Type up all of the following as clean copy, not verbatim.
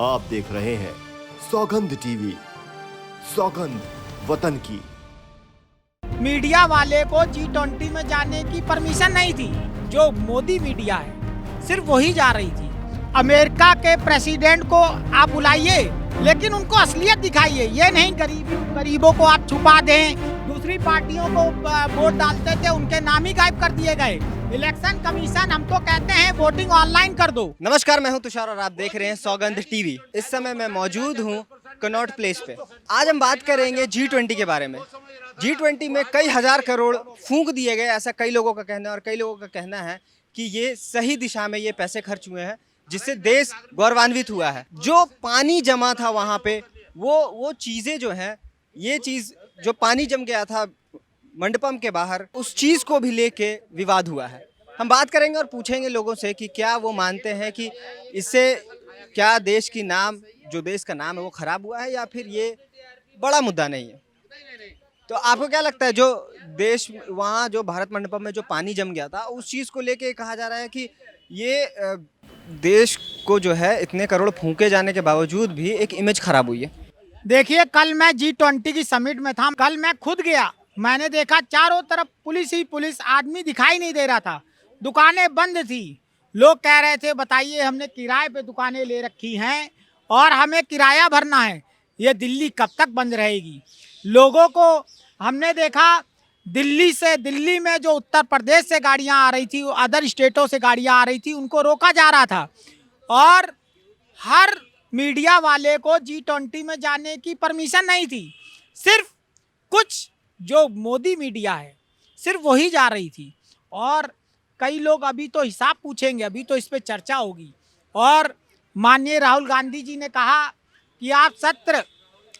आप देख रहे हैं सौगंध टीवी, सौगंध वतन की। मीडिया वाले को G20 में जाने की परमिशन नहीं थी। जो मोदी मीडिया है सिर्फ वही जा रही थी। अमेरिका के प्रेसिडेंट को आप बुलाइए, लेकिन उनको असलियत दिखाइए। ये नहीं गरीबों को आप छुपा दें। दूसरी पार्टियों को वोट डालते थे, उनके नाम ही गायब कर दिए गए। इलेक्शन कमीशन हमको कहते हैं वोटिंग ऑनलाइन कर दो। नमस्कार, मैं हूं तुषार और आप देख रहे हैं सौगंध टीवी। इस समय मैं मौजूद हूं कनॉट प्लेस पे। आज हम बात करेंगे G20 के बारे में। G20 में कई हजार करोड़ फूंक दिए गए, ऐसा कई लोगों का कहना है। और कई लोगों का कहना है कि ये सही दिशा में ये पैसे खर्च हुए हैं, जिससे देश गौरवान्वित हुआ है। जो पानी जमा था वहाँ पे, वो चीज़ें जो हैं, ये चीज़ जो पानी जम गया था मंडपम के बाहर, उस चीज़ को भी लेके विवाद हुआ है। हम बात करेंगे और पूछेंगे लोगों से कि क्या वो मानते हैं कि इससे क्या देश की नाम, जो देश का नाम है वो खराब हुआ है, या फिर ये बड़ा मुद्दा नहीं है। तो आपको क्या लगता है, जो देश वहाँ जो भारत मंडपम में जो पानी जम गया था, उस चीज़ को लेके कहा जा रहा है कि ये देश को जो है इतने करोड़ फूंके जाने के बावजूद भी एक इमेज खराब हुई है। देखिए, कल मैं G20 की समिट में था। कल मैं खुद गया, मैंने देखा चारों तरफ पुलिस ही पुलिस, आदमी दिखाई नहीं दे रहा था। दुकानें बंद थी। लोग कह रहे थे बताइए, हमने किराए पे दुकानें ले रखी हैं और हमें किराया भरना है, ये दिल्ली कब तक बंद रहेगी। लोगों को हमने देखा, दिल्ली में जो उत्तर प्रदेश से गाड़ियां आ रही थी, अदर स्टेटों से गाड़ियां आ रही थी, उनको रोका जा रहा था। और हर मीडिया वाले को G20 में जाने की परमिशन नहीं थी। सिर्फ कुछ जो मोदी मीडिया है सिर्फ वही जा रही थी। और कई लोग अभी तो हिसाब पूछेंगे, अभी तो इस पे चर्चा होगी। और माननीय राहुल गांधी जी ने कहा कि आप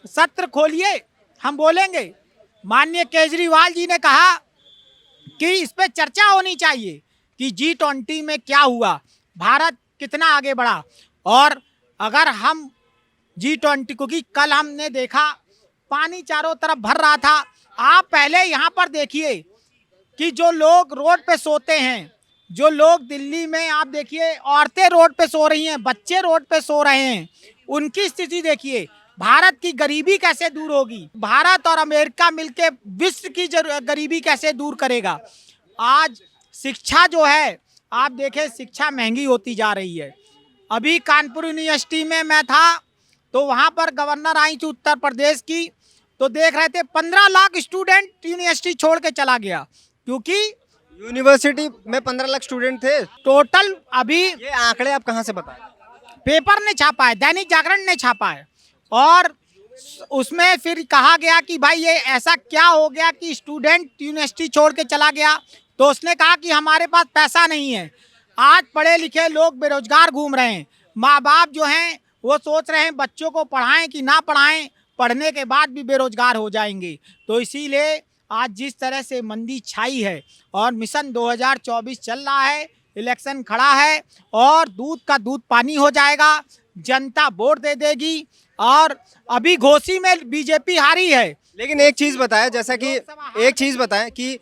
सत्र खोलिए, हम बोलेंगे। माननीय केजरीवाल जी ने कहा कि इस पे चर्चा होनी चाहिए कि G20 में क्या हुआ, भारत कितना आगे बढ़ा। और अगर हम G20, क्योंकि कल हमने देखा पानी चारों तरफ भर रहा था। आप पहले यहाँ पर देखिए कि जो लोग रोड पे सोते हैं, जो लोग दिल्ली में, आप देखिए औरतें रोड पे सो रही हैं, बच्चे रोड पे सो रहे हैं, उनकी स्थिति देखिए। भारत की गरीबी कैसे दूर होगी? भारत और अमेरिका मिलके विश्व की गरीबी कैसे दूर करेगा? आज शिक्षा जो है, आप देखें शिक्षा महंगी होती जा रही है। अभी कानपुर यूनिवर्सिटी में मैं था, तो वहाँ पर गवर्नर आई थी उत्तर प्रदेश की, तो देख रहे थे 15 लाख स्टूडेंट यूनिवर्सिटी छोड़ के चला गया, क्योंकि यूनिवर्सिटी में 15 लाख स्टूडेंट थे टोटल। अभी ये आंकड़े आप कहाँ से बताए? पेपर ने छापा है, दैनिक जागरण ने छापा है। और उसमें फिर कहा गया कि भाई ये ऐसा क्या हो गया कि स्टूडेंट यूनिवर्सिटी छोड़ के चला गया। तो उसने कहा कि हमारे पास पैसा नहीं है। आज पढ़े लिखे लोग बेरोजगार घूम रहे हैं। माँ बाप जो हैं वो सोच रहे हैं बच्चों को पढ़ाएं कि ना पढ़ाएं, पढ़ने के बाद भी बेरोजगार हो जाएंगे। तो इसीलिए आज जिस तरह से मंदी छाई है और मिशन 2024 चल रहा है, इलेक्शन खड़ा है और दूध का दूध पानी हो जाएगा, जनता वोट दे देगी। और अभी घोसी में बीजेपी हारी है। लेकिन एक चीज़ बताएं कि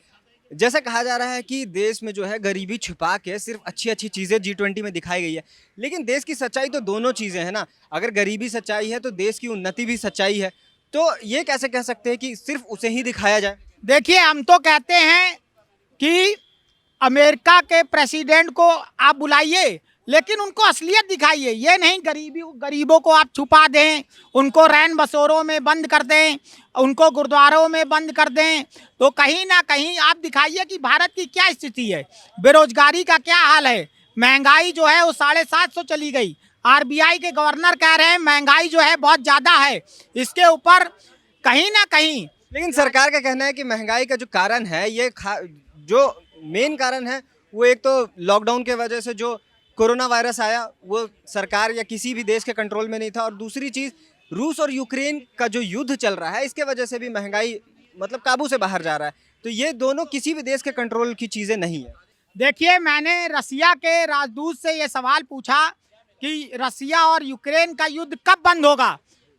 जैसा कहा जा रहा है कि देश में जो है गरीबी छुपा के सिर्फ अच्छी चीज़ें G20 में दिखाई गई है। लेकिन देश की सच्चाई तो दोनों चीज़ें हैं ना। अगर गरीबी सच्चाई है तो देश की उन्नति भी सच्चाई है। तो ये कैसे कह सकते हैं कि सिर्फ उसे ही दिखाया जाए? देखिए, हम तो कहते हैं कि अमेरिका के प्रेसिडेंट को आप बुलाइए, लेकिन उनको असलियत दिखाइए। ये नहीं गरीबों को आप छुपा दें, उनको रैन बसेरों में बंद कर दें, उनको गुरुद्वारों में बंद कर दें। तो कहीं ना कहीं आप दिखाइए कि भारत की क्या स्थिति है, बेरोजगारी का क्या हाल है। महंगाई जो है वो 750 चली गई। RBI के गवर्नर कह रहे हैं महंगाई जो है बहुत ज़्यादा है। इसके ऊपर कहीं ना कहीं, लेकिन सरकार का कहना है कि महंगाई का जो कारण है, जो मेन कारण है वो एक तो लॉकडाउन के वजह से जो कोरोना वायरस आया, वो सरकार या किसी भी देश के कंट्रोल में नहीं था। और दूसरी चीज़, रूस और यूक्रेन का जो युद्ध चल रहा है, इसके वजह से भी महंगाई मतलब काबू से बाहर जा रहा है। तो ये दोनों किसी भी देश के कंट्रोल की चीज़ें नहीं है। देखिए, मैंने रसिया के राजदूत से ये सवाल पूछा कि रसिया और यूक्रेन का युद्ध कब बंद होगा,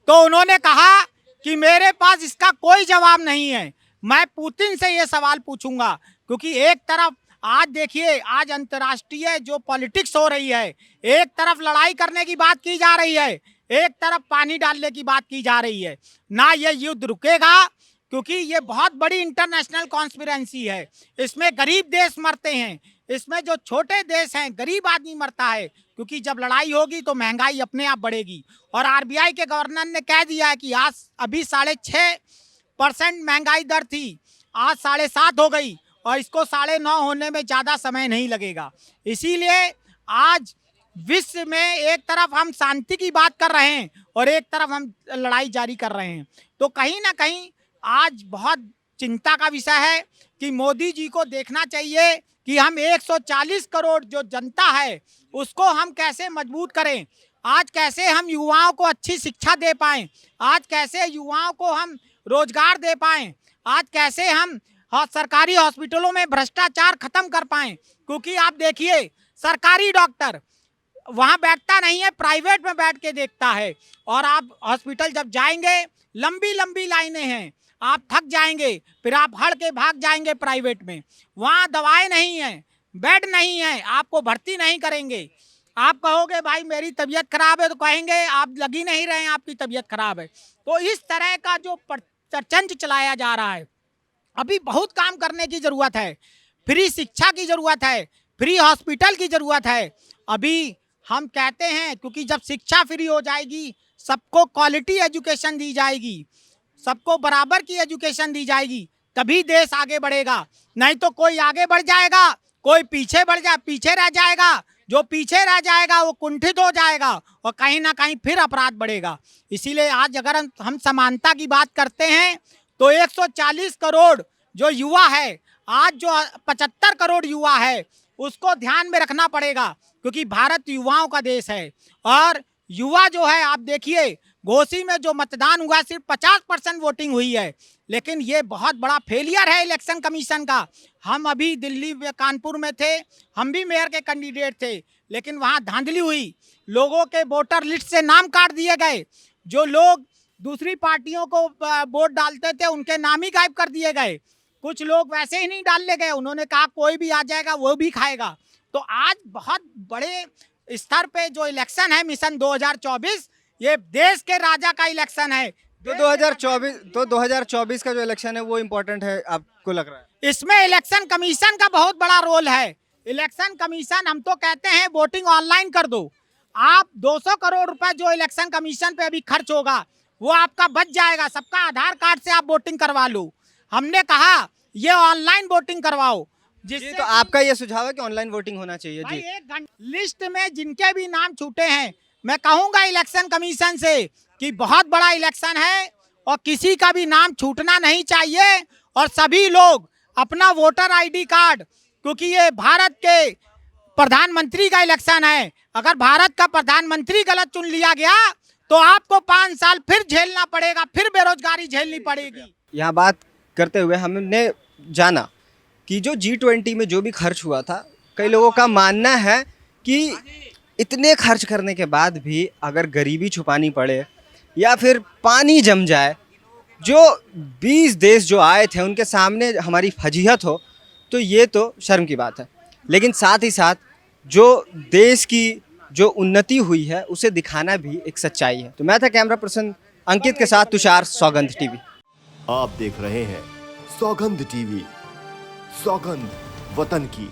तो उन्होंने कहा कि मेरे पास इसका कोई जवाब नहीं है, मैं पुतिन से ये सवाल पूछूंगा। क्योंकि एक तरफ आज देखिए, आज अंतर्राष्ट्रीय जो पॉलिटिक्स हो रही है, एक तरफ लड़ाई करने की बात की जा रही है, एक तरफ पानी डालने की बात की जा रही है। ना ये युद्ध रुकेगा, क्योंकि ये बहुत बड़ी इंटरनेशनल कॉन्स्पिरेंसी है। इसमें गरीब देश मरते हैं, इसमें जो छोटे देश हैं, गरीब आदमी मरता है, क्योंकि जब लड़ाई होगी तो महंगाई अपने आप बढ़ेगी। और आरबीआई के गवर्नर ने कह दिया है कि आज अभी 6.5% महंगाई दर थी, आज 7.5 हो गई, और इसको 9.5 होने में ज़्यादा समय नहीं लगेगा। इसीलिए आज विश्व में एक तरफ हम शांति की बात कर रहे हैं और एक तरफ हम लड़ाई जारी कर रहे हैं। तो कहीं ना कहीं आज बहुत चिंता का विषय है कि मोदी जी को देखना चाहिए कि हम 140 करोड़ जो जनता है उसको हम कैसे मजबूत करें, आज कैसे हम युवाओं को अच्छी शिक्षा दे पाएं, आज कैसे युवाओं को हम रोजगार दे पाएं, आज कैसे हम सरकारी हॉस्पिटलों में भ्रष्टाचार खत्म कर पाएं। क्योंकि आप देखिए, सरकारी डॉक्टर वहाँ बैठता नहीं है, प्राइवेट में बैठ के देखता है। और आप हॉस्पिटल जब जाएंगे, लंबी लंबी लाइनें हैं, आप थक जाएंगे, फिर आप हड़ के भाग जाएंगे प्राइवेट में। वहाँ दवाएं नहीं हैं, बेड नहीं है, आपको भर्ती नहीं करेंगे। आप कहोगे भाई मेरी तबीयत खराब है, तो कहेंगे आप लगी नहीं रहे हैं, आपकी तबीयत खराब है। तो इस तरह का जो प्रचंड चलाया जा रहा है, अभी बहुत काम करने की ज़रूरत है। फ्री शिक्षा की ज़रूरत है, फ्री हॉस्पिटल की ज़रूरत है। अभी हम कहते हैं, क्योंकि जब शिक्षा फ्री हो जाएगी, सबको क्वालिटी एजुकेशन दी जाएगी, सबको बराबर की एजुकेशन दी जाएगी, तभी देश आगे बढ़ेगा। नहीं तो कोई आगे बढ़ जाएगा, कोई पीछे रह जाएगा। जो पीछे रह जाएगा वो कुंठित हो जाएगा और कहीं ना कहीं फिर अपराध बढ़ेगा। इसीलिए आज अगर हम समानता की बात करते हैं तो 140 करोड़ जो युवा है, आज जो 75 करोड़ युवा है, उसको ध्यान में रखना पड़ेगा, क्योंकि भारत युवाओं का देश है। और युवा जो है, आप देखिए घोसी में जो मतदान हुआ सिर्फ 50% वोटिंग हुई है, लेकिन ये बहुत बड़ा फेलियर है इलेक्शन कमीशन का। हम अभी दिल्ली कानपुर में थे, हम भी मेयर के कैंडिडेट थे, लेकिन वहाँ धांधली हुई, लोगों के वोटर लिस्ट से नाम काट दिए गए। जो लोग दूसरी पार्टियों को वोट डालते थे उनके नाम ही गायब कर दिए गए। कुछ लोग वैसे ही नहीं डालने गए, उन्होंने कहा कोई भी आ जाएगा वो भी खाएगा। तो आज बहुत बड़े स्तर पे जो इलेक्शन है मिशन 2024, ये देश के राजा का इलेक्शन है। तो 2024 का जो इलेक्शन है वो इम्पोर्टेंट है आपको लग रहा है? इसमें इलेक्शन कमीशन का बहुत बड़ा रोल है। इलेक्शन कमीशन, हम तो कहते हैं वोटिंग ऑनलाइन कर दो। आप 200 करोड़ रुपए जो इलेक्शन कमीशन पे अभी खर्च होगा वो आपका बच जाएगा, सबका आधार कार्ड से आप वोटिंग करवा लो। हमने कहा ये ऑनलाइन वोटिंग करवाओ, जिससे तो आपका ये सुझाव है कि ऑनलाइन वोटिंग होना चाहिए जी। एक लिस्ट में जिनके भी नाम छूटे हैं, मैं कहूंगा इलेक्शन कमीशन से कि बहुत बड़ा इलेक्शन है और किसी का भी नाम छूटना नहीं चाहिए। और सभी लोग अपना वोटर आईडी कार्ड, क्योंकि ये भारत के प्रधानमंत्री का इलेक्शन है, अगर भारत का प्रधानमंत्री गलत चुन लिया गया तो आपको 5 साल फिर झेलना पड़ेगा, फिर बेरोजगारी झेलनी पड़ेगी। यहाँ बात करते हुए हमने जाना कि जो G20 में जो भी खर्च हुआ था, कई लोगों का मानना है कि इतने खर्च करने के बाद भी अगर गरीबी छुपानी पड़े या फिर पानी जम जाए, जो 20 देश जो आए थे उनके सामने हमारी फजीहत हो, तो ये तो शर्म की बात है। लेकिन साथ ही साथ जो देश की जो उन्नति हुई है उसे दिखाना भी एक सच्चाई है। तो मैं था कैमरा पर्सन अंकित के साथ तुषार, सौगंध टीवी। आप देख रहे हैं सौगंध टीवी, सौगंध वतन की।